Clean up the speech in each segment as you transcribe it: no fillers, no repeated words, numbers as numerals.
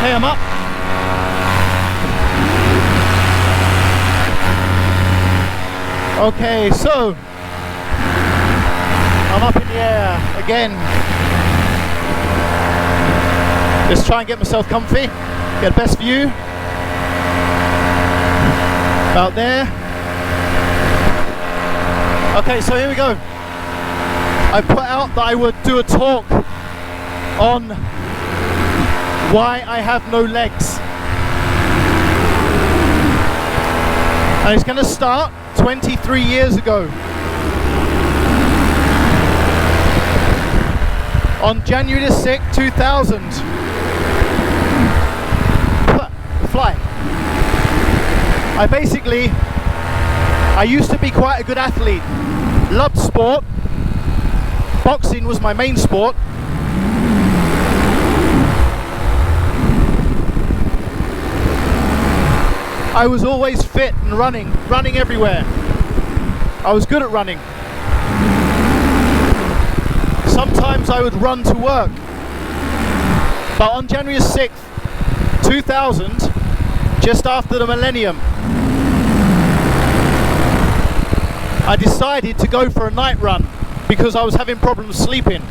Okay, I'm up. Okay, so I'm up in the air again. Just try and get myself comfy, get the best view. About there. Okay, so here we go. I put out that I would do a talk on why I have no legs. And it's going to start 23 years ago. On January the 6th, 2000. Fly. I used to be quite a good athlete. Loved sport. Boxing was my main sport. I was always fit and running everywhere. I was good at running. Sometimes I would run to work. But on January 6th, 2000, just after the millennium, I decided to go for a night run because I was having problems sleeping.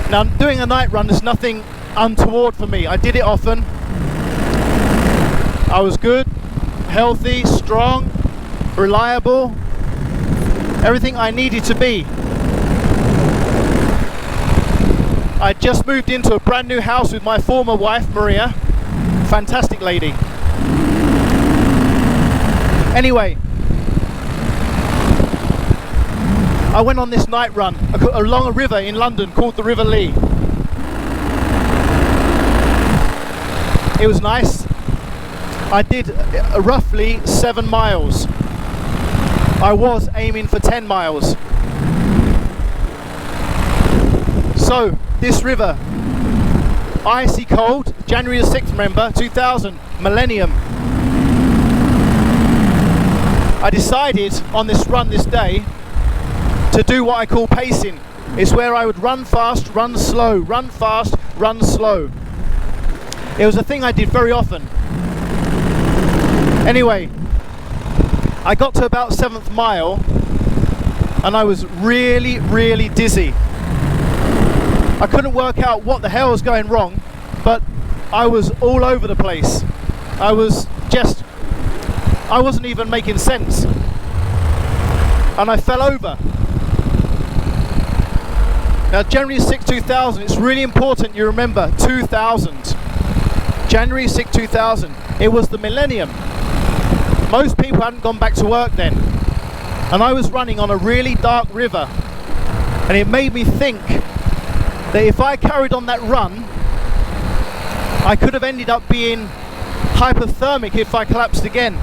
Now, doing a night run is nothing untoward for me. I did it often. I was good, healthy, strong, reliable, everything I needed to be. I just moved into a brand new house with my former wife, Maria. Fantastic lady. Anyway, I went on this night run along a river in London called the River Lee. It was nice. I did roughly 7 miles. I was aiming for 10 miles. So, this river, icy cold, January the 6th, remember, 2000, millennium. I decided on this run this day to do what I call pacing. It's where I would run fast, run slow, run fast, run slow. It was a thing I did very often. Anyway, I got to about 7th mile and I was really, really dizzy. I couldn't work out what the hell was going wrong, but I was all over the place. I wasn't even making sense. And I fell over. Now, January 6, 2000, it's really important you remember 2000. January 6, 2000. It was the millennium. Most people hadn't gone back to work then. And I was running on a really dark river. And it made me think that if I carried on that run, I could have ended up being hypothermic if I collapsed again.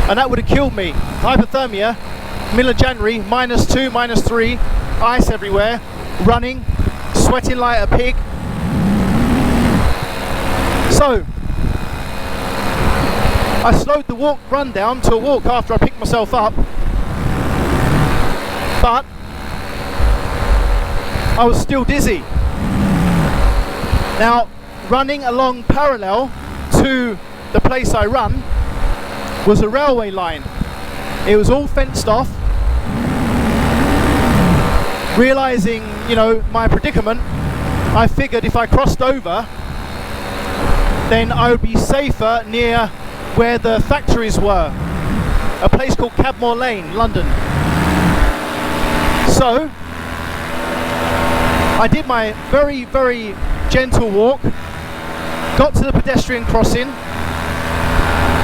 And that would have killed me. Hypothermia, middle of January, -2, -3, ice everywhere, running, sweating like a pig. So, I slowed the run down to a walk after I picked myself up, but I was still dizzy. Now, running along parallel to the place I run was a railway line. It was all fenced off. Realizing, my predicament, I figured if I crossed over, then I would be safer near where the factories were, a place called Cadmore Lane, London. So I did my very, very gentle walk, got to the pedestrian crossing.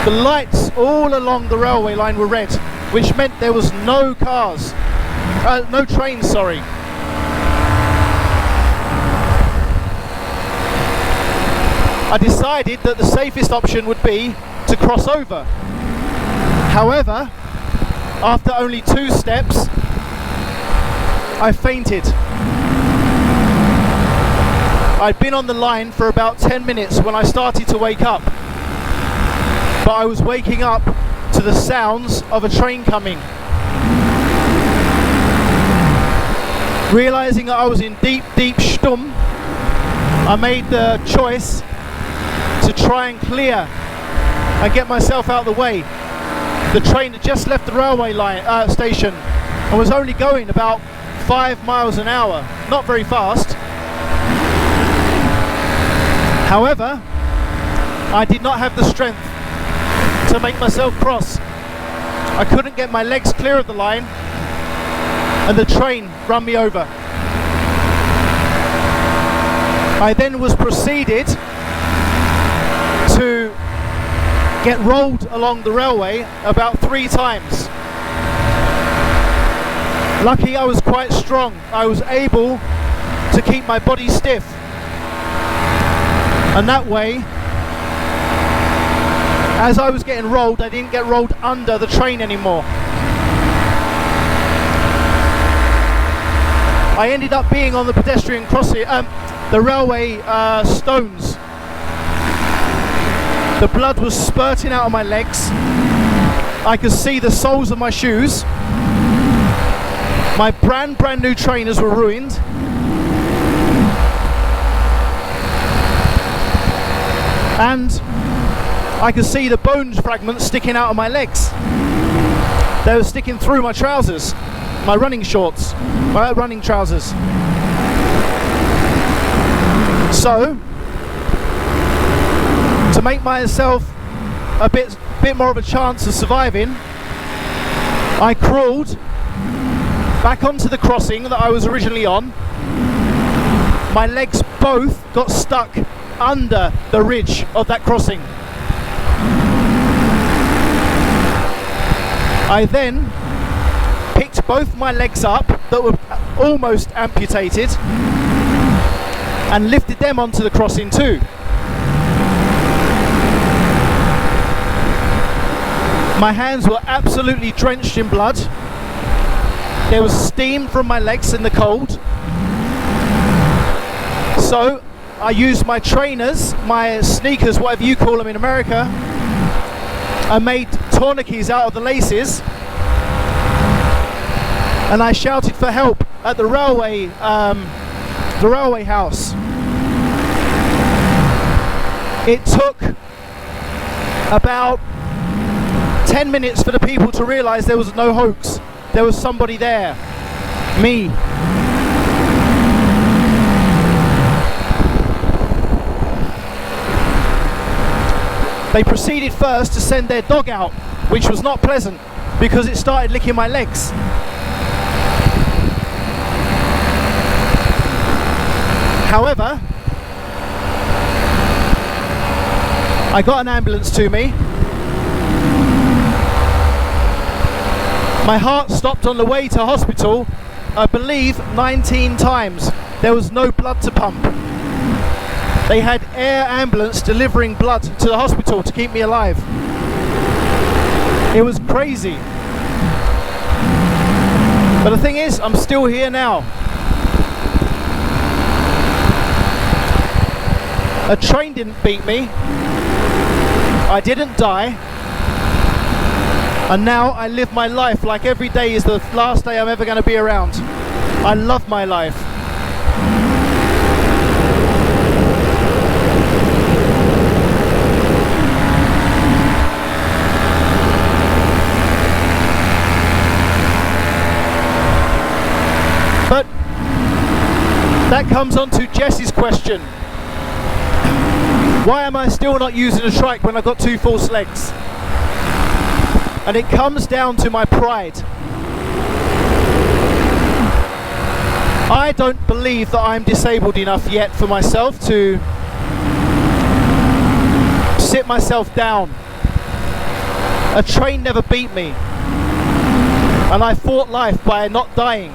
The lights all along the railway line were red, which meant there was no cars, no trains, sorry. I decided that the safest option would be to cross over. However, after only 2 steps, I fainted. I'd been on the line for about 10 minutes when I started to wake up. But I was waking up to the sounds of a train coming. Realizing that I was in deep, deep stum, I made the choice to try and clear and get myself out of the way. The train had just left the railway line station and was only going about 5 miles an hour, not very fast. However, I did not have the strength to make myself cross. I couldn't get my legs clear of the line and the train ran me over. I then was proceeded to get rolled along the railway about 3 times. Lucky I was quite strong. I was able to keep my body stiff. And that way, as I was getting rolled, I didn't get rolled under the train anymore. I ended up being on the pedestrian crossing, the railway stones. The blood was spurting out of my legs. I could see the soles of my shoes. My brand new trainers were ruined. And I could see the bone fragments sticking out of my legs. They were sticking through my trousers, my running shorts, my running trousers. So, to make myself a bit more of a chance of surviving, I crawled back onto the crossing that I was originally on. My legs both got stuck under the ridge of that crossing. I then picked both my legs up that were almost amputated and lifted them onto the crossing too. My hands were absolutely drenched in blood. There was steam from my legs in the cold. So I used my trainers, my sneakers, whatever you call them in America. I made tourniquets out of the laces, and I shouted for help at the railway house. It took about 10 minutes for the people to realise there was no hoax. There was somebody there. Me. They proceeded first to send their dog out, which was not pleasant because it started licking my legs. However, I got an ambulance to me. My heart stopped on the way to hospital, I believe 19 times. There was no blood to pump. They had air ambulance delivering blood to the hospital to keep me alive. It was crazy. But the thing is, I'm still here now. A train didn't beat me. I didn't die. And now I live my life like every day is the last day I'm ever going to be around. I love my life. But that comes on to Jess's question. Why am I still not using a trike when I've got 2 false legs? And it comes down to my pride. I don't believe that I'm disabled enough yet for myself to sit myself down. A train never beat me. And I fought life by not dying.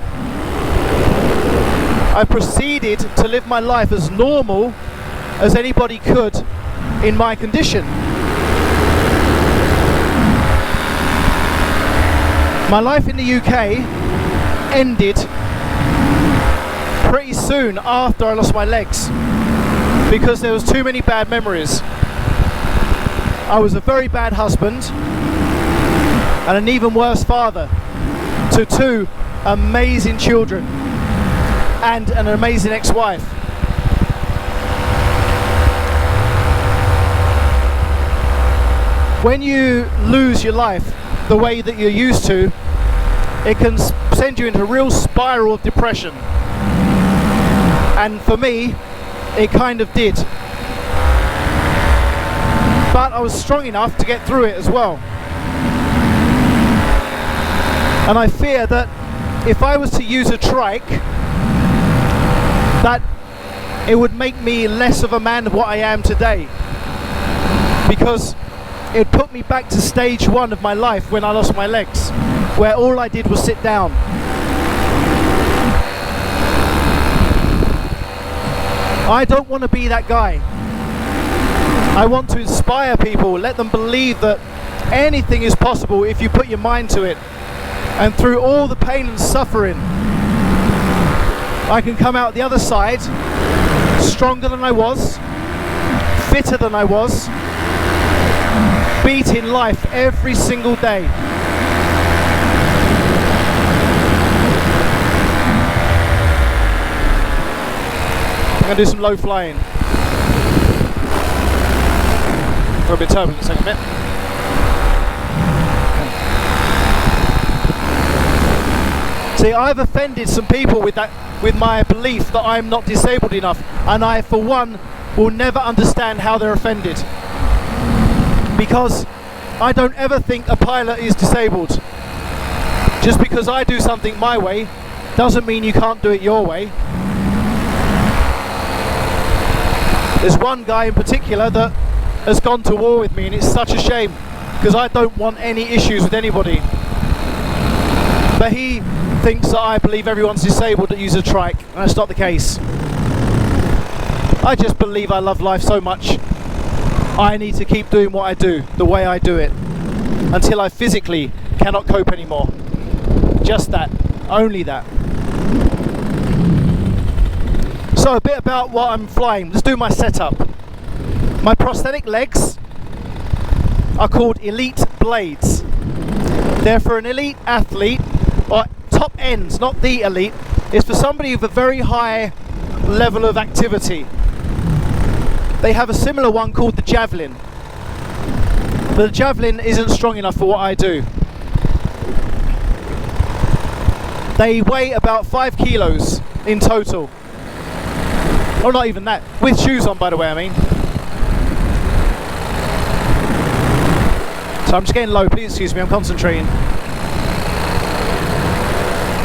I proceeded to live my life as normal as anybody could in my condition. My life in the UK ended pretty soon after I lost my legs because there was too many bad memories. I was a very bad husband and an even worse father to 2 amazing children and an amazing ex-wife. when you lose your life the way that you're used to, it can send you into a real spiral of depression. And for me, it kind of did. But I was strong enough to get through it as well. And I fear that if I was to use a trike, that it would make me less of a man of what I am today. Because it put me back to stage one of my life when I lost my legs, where all I did was sit down. I don't want to be that guy. I want to inspire people, let them believe that anything is possible if you put your mind to it. And through all the pain and suffering, I can come out the other side stronger than I was, fitter than I was, beating life every single day. I'm going to do some low flying. Got a bit turbulent, second bit. See, I've offended some people with my belief that I'm not disabled enough, and I, for one, will never understand how they're offended. Because I don't ever think a pilot is disabled. Just because I do something my way doesn't mean you can't do it your way. There's one guy in particular that has gone to war with me, and it's such a shame because I don't want any issues with anybody. But he thinks that I believe everyone's disabled that use a trike, and that's not the case. I just believe I love life so much. I need to keep doing what I do, the way I do it, until I physically cannot cope anymore. Just that, only that. So a bit about what I'm flying. Let's do my setup. My prosthetic legs are called elite blades. They're for an elite athlete, or top ends, not the elite. It's for somebody with a very high level of activity. They have a similar one called the javelin. But the javelin isn't strong enough for what I do. They weigh about 5 kilos in total. Oh, not even that. With shoes on, by the way, I mean. So I'm just getting low, please excuse me, I'm concentrating.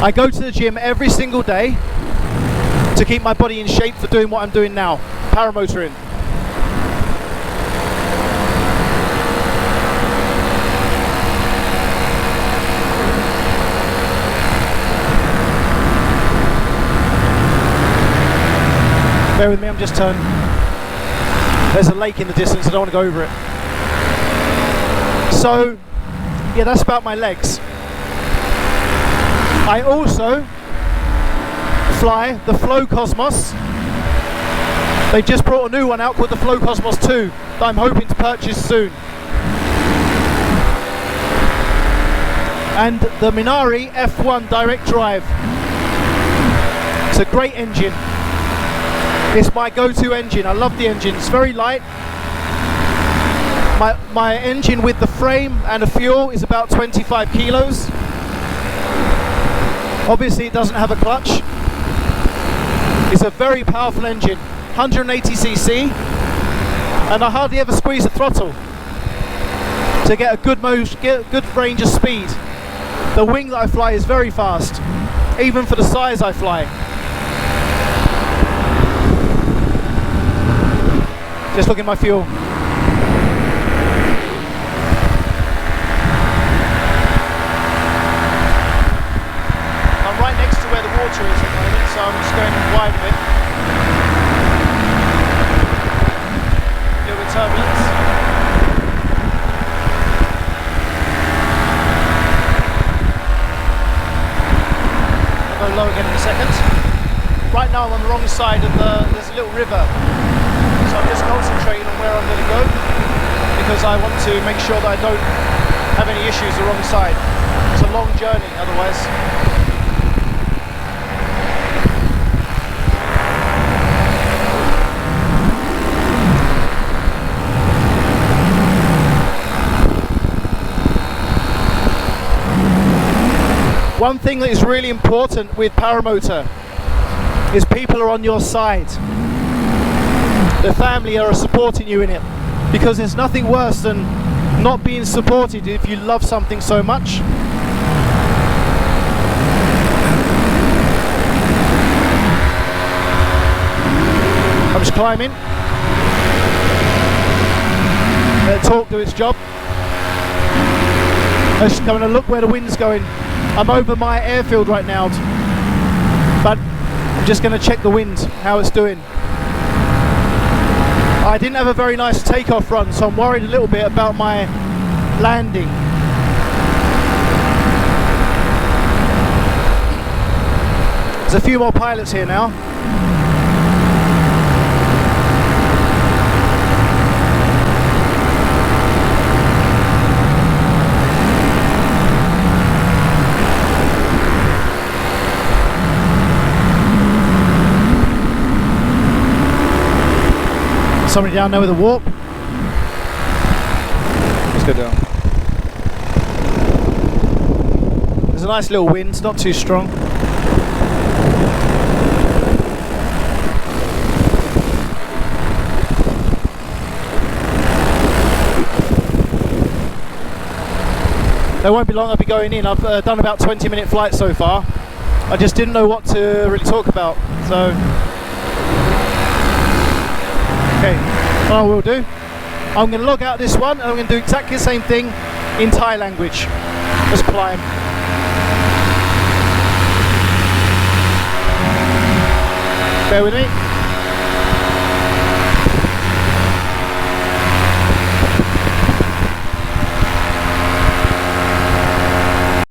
I go to the gym every single day to keep my body in shape for doing what I'm doing now, paramotoring. Bear with me, I'm just turning. There's a lake in the distance, I don't want to go over it. So, yeah, that's about my legs. I also fly the Flow Cosmos. They just brought a new one out called the Flow Cosmos 2 that I'm hoping to purchase soon. And the Minari F1 direct drive. It's a great engine. It's my go-to engine. I love the engine. It's very light. My engine with the frame and the fuel is about 25 kilos. Obviously it doesn't have a clutch. It's a very powerful engine, 180cc, and I hardly ever squeeze the throttle to get a good range of speed. The wing that I fly is very fast, even for the size I fly. Just look at my fuel. I'm right next to where the water is at the moment, so I'm just going wide a bit. A little bit of turbulence. I'll go low again in a second. Right now I'm on the wrong side of there's a little river. So I'm just concentrating on where I'm going to go because I want to make sure that I don't have any issues the wrong side. It's a long journey otherwise. One thing that is really important with paramotor is people are on your side. The family are supporting you in it, because there's nothing worse than not being supported if you love something so much. I'm just climbing. Let the torque do its job. Let's just go and look where the wind's going. I'm over my airfield right now, but I'm just going to check the wind, how it's doing. I didn't have a very nice takeoff run, so I'm worried a little bit about my landing. There's a few more pilots here now. Somebody down there with a warp. Let's go down. There's a nice little wind, it's not too strong. There won't be long I'll be going in. I've done about 20-minute flights so far. I just didn't know what to really talk about, so okay, what I will do, I'm going to log out this one and I'm going to do exactly the same thing in Thai language. Let's climb. Bear with me.